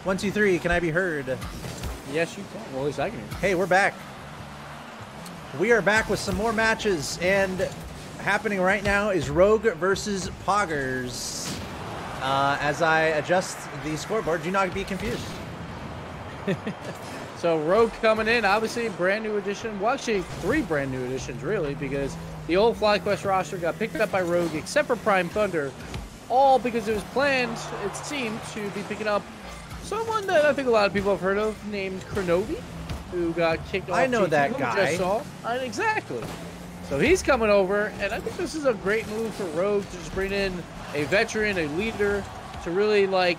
1, 2, 3. Can I be heard? Yes, you can. Well, at least I can hear you. Hey, we're back. We are back with some more matches, and happening right now is Rogue versus Poggers. As I adjust the scoreboard, do not be confused. So Rogue coming in, obviously a brand new addition. Well, actually 3 brand new additions, really, because the old FlyQuest roster got picked up by Rogue, except for Prime Thunder, all because it was planned, it seemed, to be picking up someone that I think a lot of people have heard of, named Kronovi, who got kicked off. I know that guy. Just saw. Exactly. So he's coming over, and I think this is a great move for Rogue to just bring in a veteran, a leader, to really like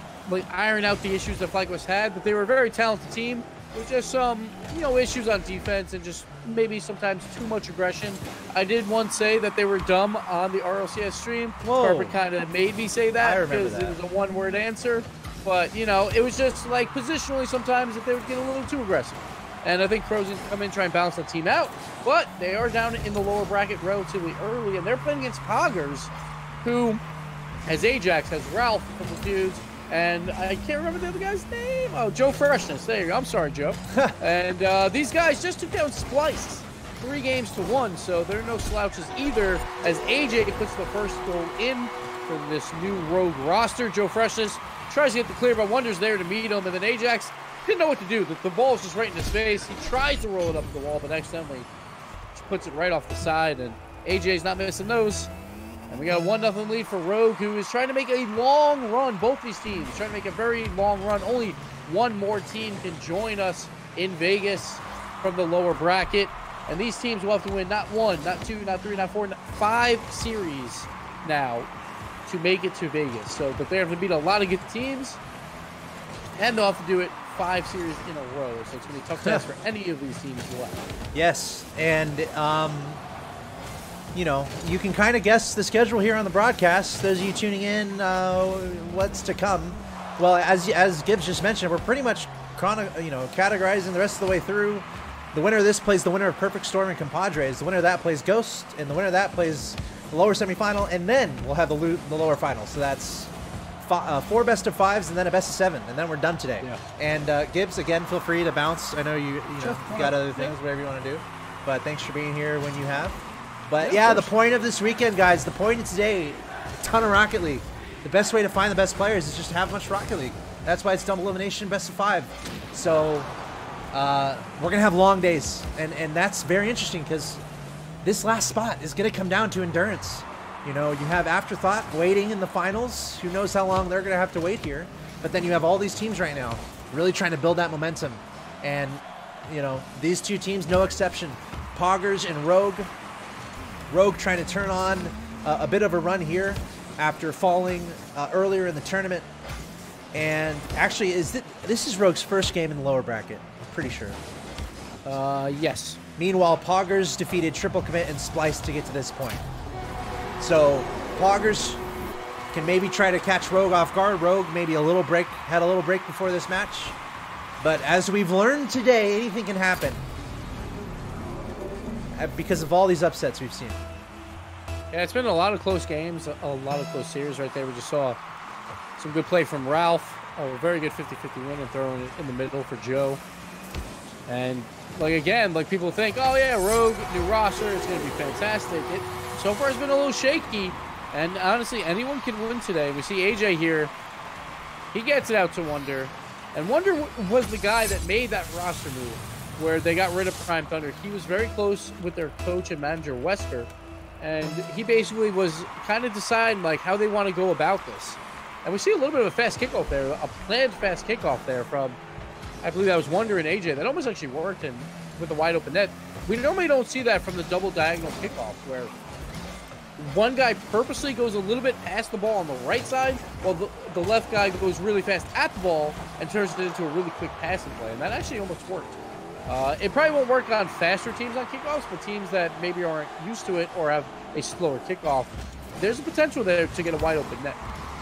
iron out the issues that FlyQuest had. But they were a very talented team with just some, issues on defense and just maybe sometimes too much aggression. I did once say that they were dumb on the RLCS stream. Carpet kind of made me say that because it was a one-word answer. But, it was just like positionally sometimes that they would get a little too aggressive. And I think Pros can come in and try and balance the team out. But they are down in the lower bracket relatively early, and they're playing against Poggers, who has Ayjacks, has Ralph, a couple dudes, and I can't remember the other guy's name. Oh, Joefreshness. There you go. I'm sorry, Joe. And these guys just took down Splice 3 games to 1, so they're no slouches either, as AyyJayy puts the first goal in for this new Rogue roster. Joefreshness tries to get the clear, but Wonder's there to meet him, and then Ayjacks didn't know what to do. The ball's just right in his face. He tries to roll it up the wall, but accidentally just puts it right off the side, and AyyJayy's not missing those. And we got a 1-0 lead for Rogue, who is trying to make a long run. Both these teams trying to make a very long run. Only one more team can join us in Vegas from the lower bracket. And these teams will have to win not 1, not 2, not 3, not 4, not 5 series now to make it to Vegas. So, but they have to beat a lot of good teams, and they'll have to do it 5 series in a row. So it's going to be a tough task for any of these teams left. Yes, and you can kind of guess the schedule here on the broadcast. Those of you tuning in, what's to come. Well, as Gibbs just mentioned, we're pretty much categorizing the rest of the way through. The winner of this plays the winner of Perfect Storm and Compadres. The winner of that plays Ghost, and the winner of that plays the lower semifinal, and then we'll have the lower final. So that's 4 best of 5s and then a best of 7, and then we're done today. Yeah. And Gibbs, again, feel free to bounce. I know you got other things, whatever you want to do, but thanks for being here when you have. But yeah, the point of this weekend, guys, the point of today, a ton of Rocket League. The best way to find the best players is just to have much Rocket League. That's why it's double elimination, best of 5. So we're gonna have long days, and that's very interesting because this last spot is gonna come down to endurance. You have Afterthought waiting in the finals. Who knows how long they're gonna have to wait here? But then you have all these teams right now really trying to build that momentum, and these 2 teams, no exception. Poggers and Rogue. Rogue trying to turn on a bit of a run here after falling earlier in the tournament. And actually, this is Rogue's first game in the lower bracket. I'm pretty sure. Yes. Meanwhile, Poggers defeated Triple Commit and Splice to get to this point. So Poggers can maybe try to catch Rogue off guard. Rogue maybe had a little break before this match. But as we've learned today, anything can happen because of all these upsets we've seen. Yeah, it's been a lot of close games, a lot of close series right there. We just saw some good play from Ralph, a very good 50-50 win and throwing it in the middle for Joe. And people think, oh yeah, Rogue, new roster, it's going to be fantastic. So far it's been a little shaky, and honestly, anyone can win today. We see AyyJayy here. He gets it out to Wonder, and Wonder was the guy that made that roster move where they got rid of Prime Thunder. He was very close with their coach and manager, Wesker, and he basically was kind of deciding how they want to go about this. And we see a little bit of a fast kickoff there, a planned fast kickoff there from, I believe that was Wonder and AyyJayy. That almost actually worked with the wide open net. We normally don't see that from the double diagonal kickoff, where one guy purposely goes a little bit past the ball on the right side, while the left guy goes really fast at the ball and turns it into a really quick passing play. And that actually almost worked. It probably won't work on faster teams on kickoffs, but teams that maybe aren't used to it or have a slower kickoff, there's a potential there to get a wide open net.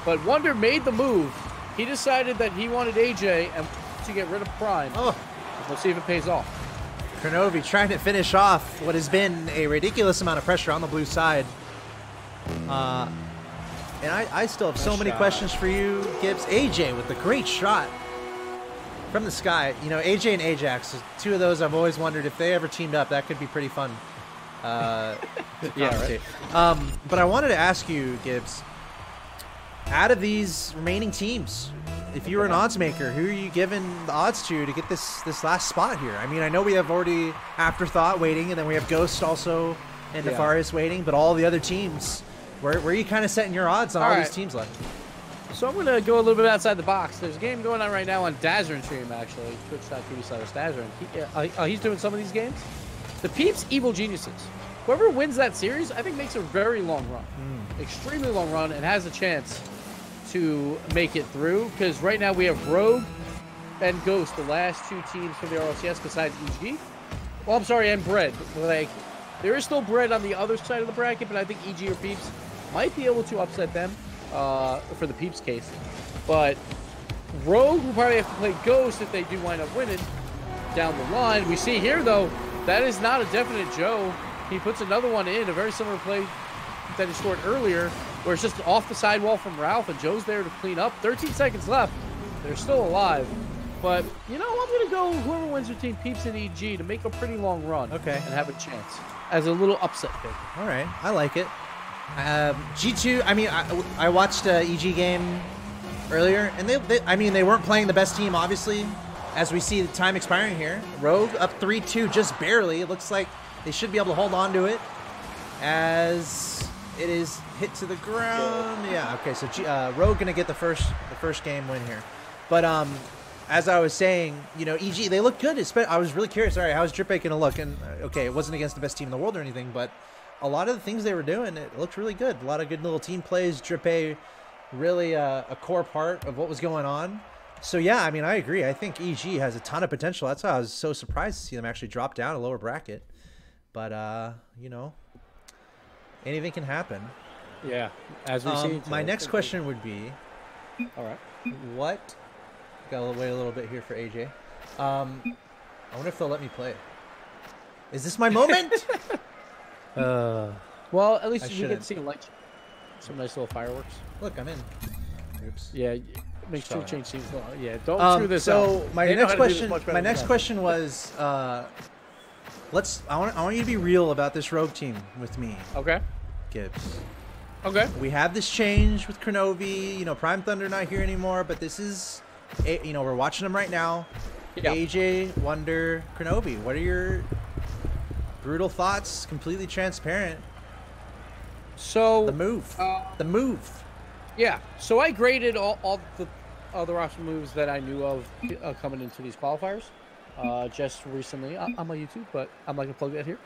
But Wonder made the move. He decided that he wanted AyyJayy and to get rid of Prime. Oh. We'll see if it pays off. Kronovi trying to finish off what has been a ridiculous amount of pressure on the blue side. And I still have so many questions for you, Gibbs. AyyJayy with the great shot. from the sky, you know, AyyJayy and Ayjacks, two of those I've always wondered if they ever teamed up, that could be pretty fun. To commentate. But I wanted to ask you, Gibbs, out of these remaining teams, if you were an odds maker, who are you giving the odds to get this last spot here? I mean, I know we have already Afterthought waiting, and then we have Ghost also and Nefarious waiting, but all the other teams, where are you kind of setting your odds on all these teams left? So I'm going to go a little bit outside the box. There's a game going on right now on Dazzrin stream, actually, twitch.tv/Dazzrin. He's doing some of these games. The Peeps Evil Geniuses. Whoever wins that series, I think makes a very long run. Extremely long run, and has a chance to make it through, because right now we have Rogue and Ghost, the last two teams from the RLCS besides EG. Well, I'm sorry, and Bread. Like, there is still Bread on the other side of the bracket, but I think EG or Peeps might be able to upset them for the Peeps case. But Rogue will probably have to play Ghost if they do wind up winning down the line. We see here, though, that is not a definite Joe. He puts another one in, a very similar play that he scored earlier, where it's just off the sidewall from Ralph, and Joe's there to clean up. 13 seconds left. They're still alive. But, you know, I'm going to go whoever wins between Peeps and EG to make a pretty long run. Okay. And have a chance as a little upset pick. All right. I like it. G2, I mean, I watched EG game earlier, and they weren't playing the best team, obviously, as we see the time expiring here. Rogue up 3-2 just barely. It looks like they should be able to hold on to it as it is hit to the ground. Yeah, okay, so Rogue going to get the first game win here. But as I was saying, you know, EG, they look good. I was really curious, all right, how's DripA going to look? And, okay, it wasn't against the best team in the world or anything, but a lot of the things they were doing, it looked really good. A lot of good little team plays. DripA really a core part of what was going on. So, yeah, I mean, I agree. I think EG has a ton of potential. That's why I was so surprised to see them actually drop down a lower bracket. But, you know, anything can happen. Yeah, as we see. My next question would be, all right, what? Got to wait a little bit here for AyyJayy. I wonder if they'll let me play. Is this my moment? Well, at least you get to see some nice little fireworks. Look, I'm in. Oops. Yeah, make sure you change scenes. Yeah, don't screw this up. So my next question was, I want you to be real about this Rogue team with me. Okay. Gibbs. Okay. We have this change with Kronovi. You know, Prime Thunder not here anymore, but this is, you know, we're watching them right now. Yeah. AyyJayy, Wonder, Kronovi. What are your brutal thoughts? Completely transparent. So the move. Yeah. So I graded all the other roster moves that I knew of coming into these qualifiers. Just recently on my YouTube, but I'm not gonna plug that here.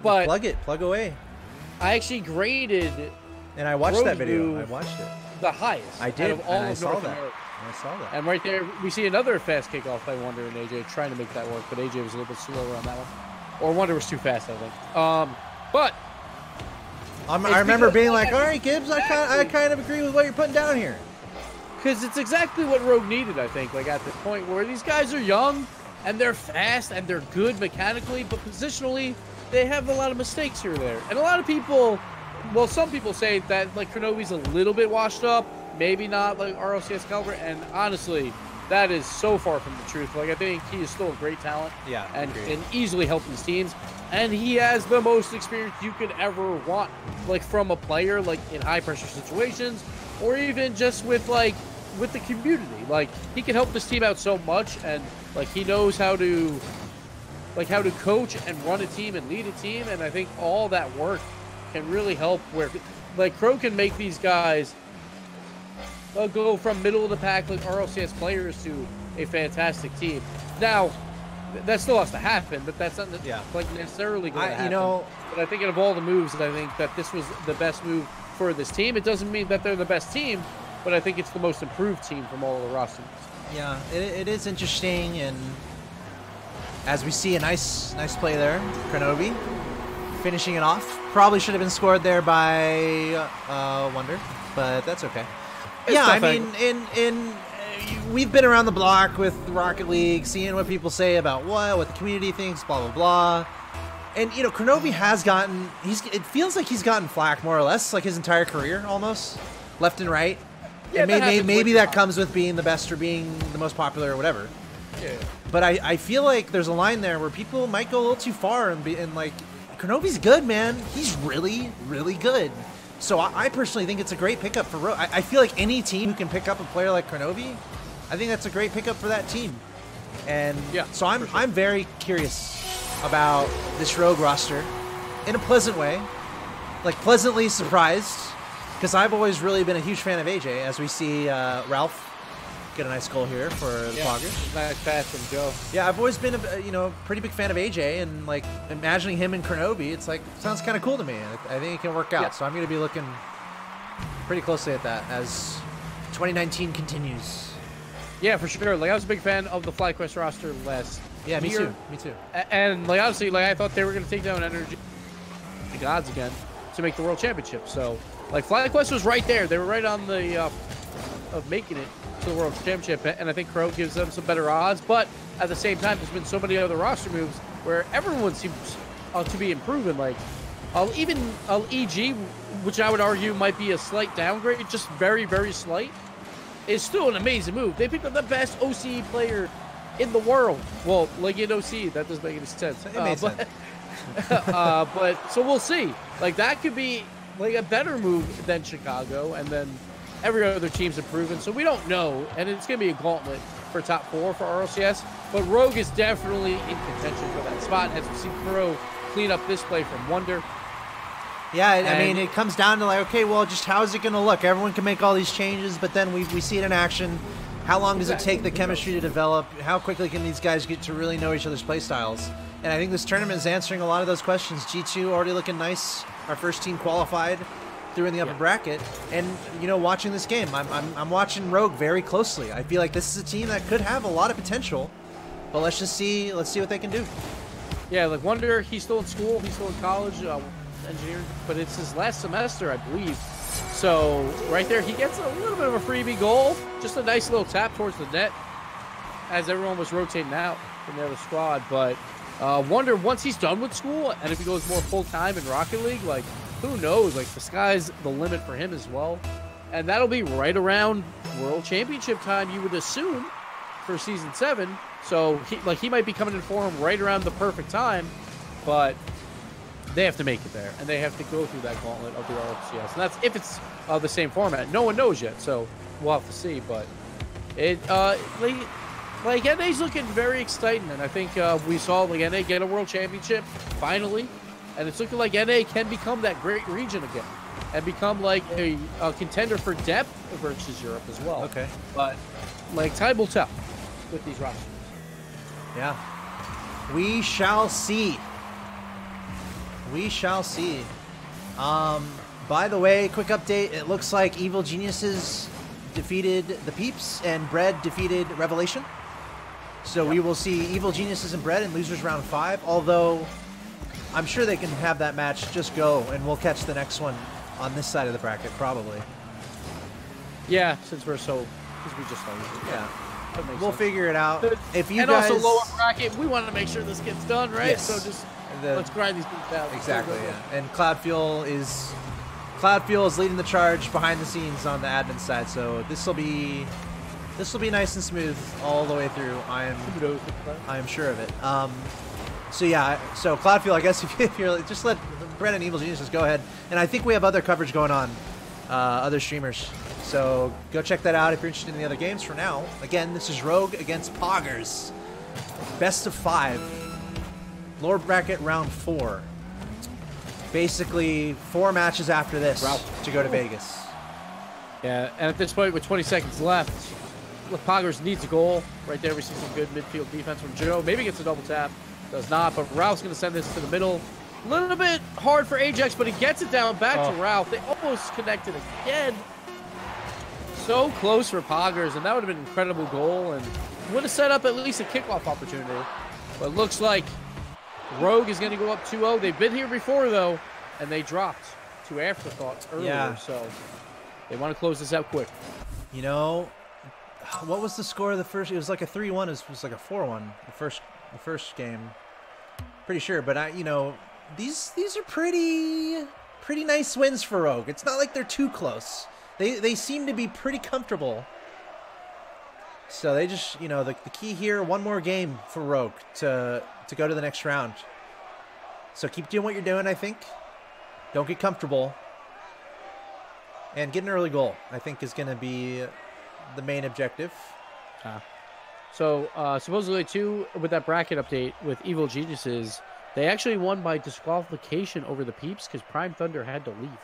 But plug away. I actually graded, and I watched that video. I watched it. The highest. I did. Out of all and of North America. I saw that. And right there, we see another fast kickoff by Wonder and AyyJayy trying to make that work, but AyyJayy was a little bit slower on that one. Or Wonder was too fast, I think. But I remember being like, all right, Gibbs, I kind of agree with what you're putting down here. Because it's exactly what Rogue needed, I think, like at this point where these guys are young and they're fast and they're good mechanically, but positionally, they have a lot of mistakes here or there. And a lot of people, well, some people say that like Kronovi's a little bit washed up, maybe not like RLCS caliber, and honestly, that is so far from the truth. Like, I think he is still a great talent. Yeah, and can easily help these teams. And he has the most experience you could ever want, like from a player, like in high pressure situations, or even just with with the community. Like, he can help this team out so much, and like he knows how to coach and run a team and lead a team. And I think all that work can really help where like Crow can make these guys go from middle of the pack like RLCS players to a fantastic team. Now, that still has to happen, but that's not like necessarily going to happen. You know, but I think out of all the moves, I think that this was the best move for this team. It doesn't mean that they're the best team, but I think it's the most improved team from all of the roster moves. Yeah, it is interesting, and as we see a nice play there, Kronovi finishing it off. Probably should have been scored there by Wonder, but that's okay. Yeah, I mean, we've been around the block with Rocket League, seeing what people say about what the community thinks, blah, blah, blah. And, you know, Kronovi has gotten, it feels like he's gotten flack, more or less, like his entire career, almost, left and right. Yeah, and maybe that comes with being the best or being the most popular or whatever. Yeah. But I feel like there's a line there where people might go a little too far and like, Kronovi's good, man. He's really, really good. So I personally think it's a great pickup for Rogue. I feel like any team who can pick up a player like Kronovi, I think that's a great pickup for that team. And yeah, so I'm very curious about this Rogue roster in a pleasant way, like pleasantly surprised, because I've always really been a huge fan of AyyJayy, as we see Ralph get a nice goal here for the Poggers. Nice pass from Joe. Yeah, I've always been a pretty big fan of AyyJayy, and like imagining him and Kronovi, it's like sounds kind of cool to me. I think it can work out. Yeah. So I'm going to be looking pretty closely at that as 2019 continues. Yeah, for sure. Like I was a big fan of the FlyQuest roster last Yeah, me year. too. Me too. And like honestly, like I thought they were going to take down Energy the Gods again to make the World Championship. So like FlyQuest was right there. They were right on the of making it to the World Championship, and I think Crow gives them some better odds. But at the same time, there's been so many other roster moves where everyone seems to be improving. Like even EG, which I would argue might be a slight downgrade, just very, very slight, is still an amazing move. They picked up the best OCE player in the world. Well, like in OCE, that doesn't make any sense. It made sense. But so we'll see. Like that could be like a better move than Chicago, and then every other team's improving. So we don't know, and it's going to be a gauntlet for top 4 for RLCS. But Rogue is definitely in contention for that spot, as we see Crow clean up this play from Wonder. Yeah, I mean, it comes down to like, okay, well, just how is it going to look? Everyone can make all these changes, but then we see it in action. How long does it take the chemistry to develop? How quickly can these guys get to really know each other's play styles? And I think this tournament is answering a lot of those questions. G2 already looking nice. Our first team qualified through in the upper bracket. And, you know, watching this game, I'm watching Rogue very closely. I feel like this is a team that could have a lot of potential. But let's see what they can do. Yeah, like Wonder, he's still in school. He's still in college, engineering. But it's his last semester, I believe. So right there, he gets a little bit of a freebie goal. Just a nice little tap towards the net as everyone was rotating out from the other squad. But Wonder, once he's done with school, and if he goes more full-time in Rocket League, like, who knows? Like, the sky's the limit for him as well. And that'll be right around World Championship time, you would assume, for Season 7. So, he might be coming in for him right around the perfect time, but they have to make it there, and they have to go through that gauntlet of the RLCS. And that's if it's the same format. No one knows yet, so we'll have to see. But it, like NA's looking very exciting, and I think we saw like NA get a World Championship finally, and it's looking like NA can become that great region again, and become like a contender for depth versus Europe as well. Okay. But like time will tell with these rosters. Yeah. We shall see. We shall see. By the way, quick update. It looks like Evil Geniuses defeated the Peeps and Bread defeated Revelation. So we will see Evil Geniuses and Bread in losers round 5. Although I'm sure they can have that match just go, and we'll catch the next one on this side of the bracket probably. Yeah, since we just started. Yeah. We'll sense. figure it out. If you and guys also lower bracket, we want to make sure this gets done, right? Yes. So just let's grind these things out. Exactly, yeah. And Cloud Fuel is leading the charge behind the scenes on the admin side, so this will be nice and smooth all the way through. I am sure of it. So yeah, so Cloud Fuel, I guess if you're just let Brandon Evil Geniuses go ahead, and I think we have other coverage going on, other streamers. So go check that out if you're interested in the other games. For now, again, this is Rogue against Poggers, best of 5. Lower bracket round 4. Basically 4 matches after this to go to Vegas. Yeah, and at this point with 20 seconds left, Poggers needs a goal. Right there we see some good midfield defense from Joe. Maybe gets a double tap. Does not, but Ralph's going to send this to the middle. A little bit hard for Ayjacks, but he gets it down back to Ralph. They almost connected again. So close for Poggers, and that would have been an incredible goal and would have set up at least a kickoff opportunity. But it looks like Rogue is going to go up 2-0. They've been here before, though, and they dropped 2 afterthoughts earlier, so they want to close this out quick. You know, what was the score of the first? It was like a 3-1. It was like a 4-1 the first game. Pretty sure, but you know, these are pretty nice wins for Rogue. It's not like they're too close. They seem to be pretty comfortable So they just, you know, the key here, one more game for Rogue to go to the next round. So keep doing what you're doing, I think. Don't get comfortable. And get an early goal, I think, is going to be the main objective. So supposedly, too, with that bracket update with Evil Geniuses, they actually won by disqualification over the Peeps because Prime Thunder had to leave.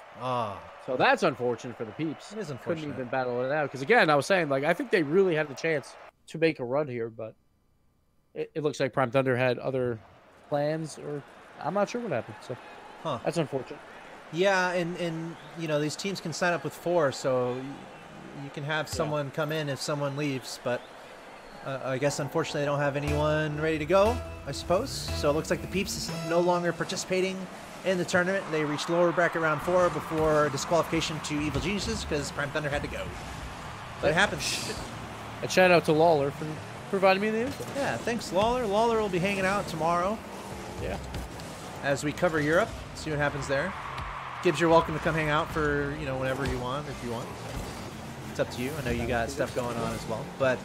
So that's unfortunate for the Peeps. It is unfortunate. Couldn't even battle it out. Because, again, I was saying, like, I think they really had the chance to make a run here, but it looks like Prime Thunder had other plans, or I'm not sure what happened. So that's unfortunate. Yeah, and you know, these teams can sign up with 4, so you can have someone come in if someone leaves, but I guess unfortunately they don't have anyone ready to go, I suppose. So it looks like the Peeps is no longer participating in the tournament. They reached lower bracket round 4 before disqualification to Evil Geniuses because Prime Thunder had to go. But it happens. A shout out to Lawler for providing me the info. Yeah, thanks, Lawler. Lawler will be hanging out tomorrow. Yeah. As we cover Europe, see what happens there. Gibbs, you're welcome to come hang out for, you know, whenever you want, if you want. It's up to you. I know you got stuff going on as well. But,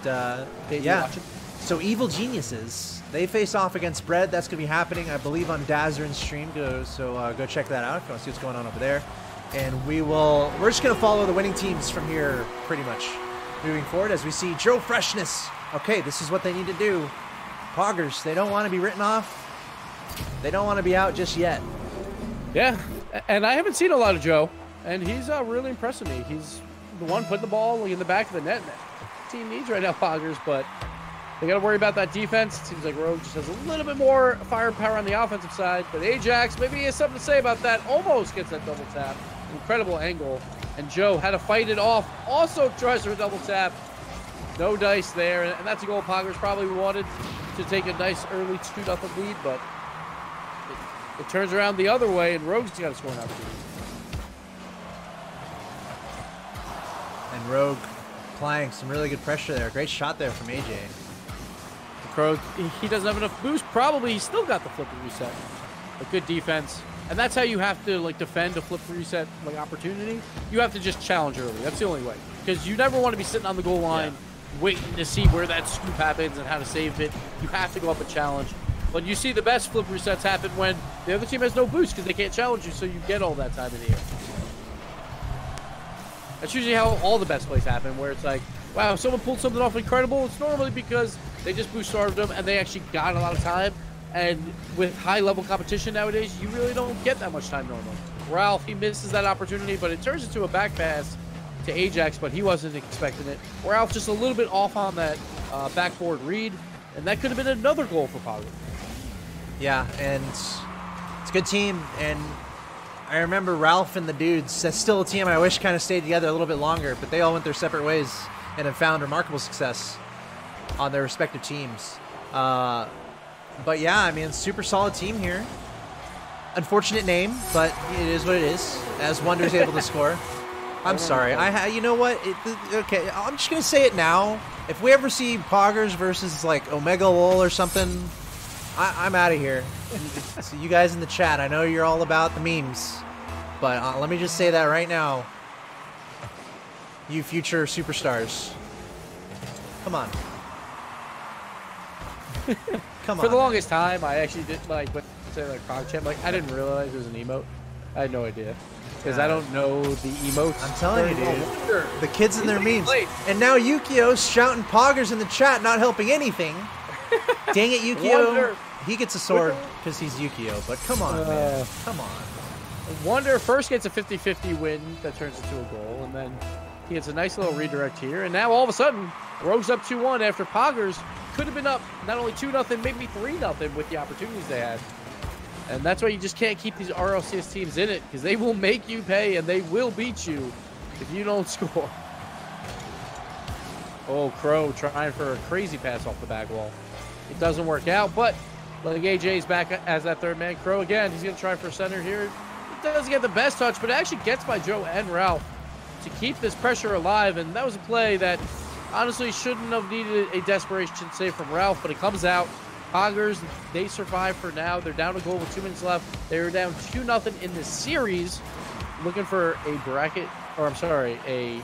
yeah. So Evil Geniuses, they face off against Bread. That's going to be happening, I believe, on Dazzerin's stream. So go check that out if you want to see what's going on over there. And we're just going to follow the winning teams from here pretty much moving forward as we see Joefreshness. Okay, this is what they need to do. Poggers, they don't want to be written off. They don't want to be out just yet. Yeah, and I haven't seen a lot of Joe, and he's really impressing me. He's the one putting the ball in the back of the net. The team needs right now, Poggers, but they got to worry about that defense. It seems like Rogue just has a little bit more firepower on the offensive side, but Ayjacks, maybe he has something to say about that. Almost gets that double tap. Incredible angle, and Joe had to fight it off. Also tries for a double tap. No dice there, and that's a goal Poggers probably wanted to take a nice early 2-0 lead, but it turns around the other way, and Rogue's got to score an opportunity. And Rogue applying some really good pressure there. Great shot there from AyyJayy. Crow, he doesn't have enough boost. Probably he's still got the flip and reset. A good defense. And that's how you have to like defend a flip and reset like opportunity. You have to just challenge early. That's the only way. Because you never want to be sitting on the goal line waiting to see where that scoop happens and how to save it. You have to go up and challenge. But you see the best flip resets happen when the other team has no boost because they can't challenge you, so you get all that time in the air. That's usually how all the best plays happen, where it's like, wow, someone pulled something off incredible. It's normally because they just boost starved them and they actually got a lot of time. And with high-level competition nowadays, you really don't get that much time normally. Ralph, he misses that opportunity, but it turns into a back pass to Ayjacks, but he wasn't expecting it. Ralph just a little bit off on that backboard read, and that could have been another goal for Poggers. Yeah, and it's a good team, and I remember Ralph and the dudes. That's still a team I wish kind of stayed together a little bit longer, but they all went their separate ways and have found remarkable success on their respective teams. But yeah, I mean, super solid team here. Unfortunate name, but it is what it is. As Wonder's able to score. I'm sorry. You know what? Okay, I'm just gonna say it now. If we ever see Poggers versus like Omega Lol or something, I'm out of here. So you guys in the chat, I know you're all about the memes, but let me just say that right now. You future superstars, come on. Come on. For the longest time, I actually didn't like say like Prog Champ. Like I didn't realize it was an emote. I had no idea because I don't know the emotes. I'm telling you, dude. The kids and their memes. And now Yukio's shouting Poggers in the chat, not helping anything. Dang it, Yukio. He gets a sword because he's Yukio, but come on, man. Come on. Wonder first gets a 50-50 win that turns into a goal, and then he gets a nice little redirect here. And now all of a sudden, Rogue's up 2-1 after Poggers could have been up not only 2-0, maybe 3-0 with the opportunities they had. And that's why you just can't keep these RLCS teams in it, because they will make you pay and they will beat you if you don't score. Oh, Crow trying for a crazy pass off the back wall. It doesn't work out, but like AyyJay's back as that third man. Crow again, he's going to try for center here. It doesn't get the best touch, but it actually gets by Joe and Ralph to keep this pressure alive. And that was a play that honestly shouldn't have needed a desperation save from Ralph, but it comes out. Poggers, they survive for now. They're down a goal with 2 minutes left. They're down 2-0 in this series. Looking for a bracket, or I'm sorry, a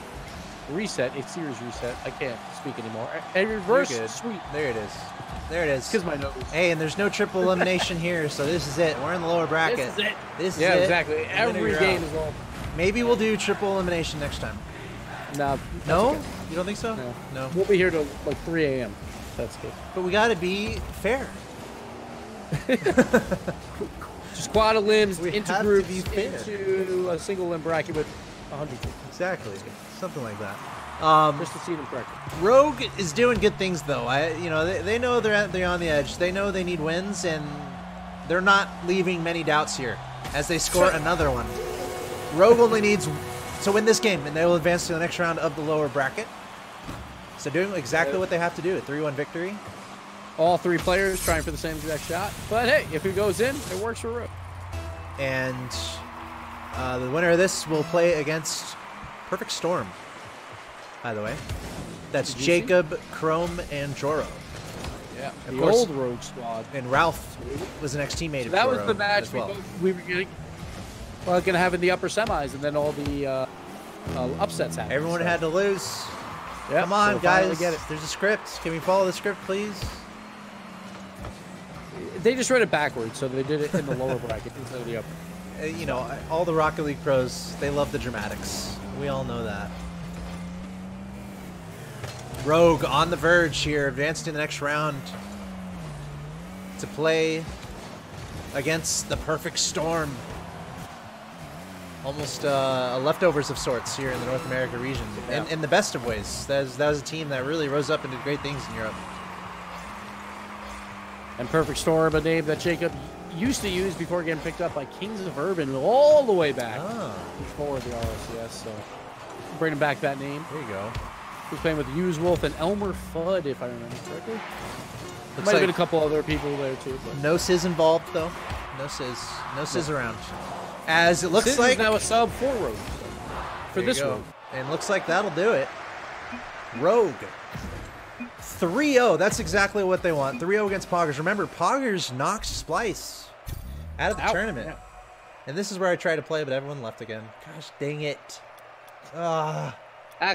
reset, a series reset. I can't speak anymore. A reverse sweep. There it is. There it is. Kiss my nose. Hey, and there's no triple elimination here, so this is it. We're in the lower bracket. This is it. This is yeah, it. exactly. Every game is all. Maybe we'll do triple elimination next time. No. No? Okay. You don't think so? No. No. We'll be here till like 3 a.m. That's good. But we got to be fair. Just quad limbs We into have to groups be fair. into a single limb bracket with 100 people. Exactly. Something like that. Just to see them correctly. Rogue is doing good things, though. They know they're on the edge. They know they need wins, and they're not leaving many doubts here as they score another one. Rogue only needs to win this game, and they will advance to the next round of the lower bracket. So doing exactly what they have to do, a 3-1 victory. All 3 players trying for the same exact shot. But hey, if it goes in, it works for Rogue. And the winner of this will play against Perfect Storm, by the way. That's Jacob, Chrome, and Joro. Yeah, Of the course. old Rogue squad. And Ralph was an ex-teammate of That Joro was the match as well. we were going to have in the upper semis, and then all the upsets happened. Everyone had to lose. Yeah, Come on, so finally guys. get it. There's a script. Can we follow the script, please? They just read it backwards, so they did it in the lower bracket instead of the upper. All the Rocket League pros, they love the dramatics. We all know that. Rogue on the verge here, advancing to the next round to play against the Perfect Storm. Almost leftovers of sorts here in the North America region. Yeah. In the best of ways. That was a team that really rose up and did great things in Europe. And Perfect Storm, a name that Jacob used to use before getting picked up by Kings of Urban all the way back before the RLCS. So bringing back that name. There you go. He was playing with Hughes Wolf and Elmer Fudd, if I remember correctly. Looks Might have like been a couple other people there too. But. no Sizz involved though. No Sizz around. As it looks Sizz like is now a sub 4 Rogue for There you this go. Rogue. And looks like that'll do it. Rogue 3-0. That's exactly what they want. 3-0 against Poggers. Remember, Poggers knocked Splice out of the tournament. Yeah. And this is where I tried to play, but everyone left again. Gosh dang it.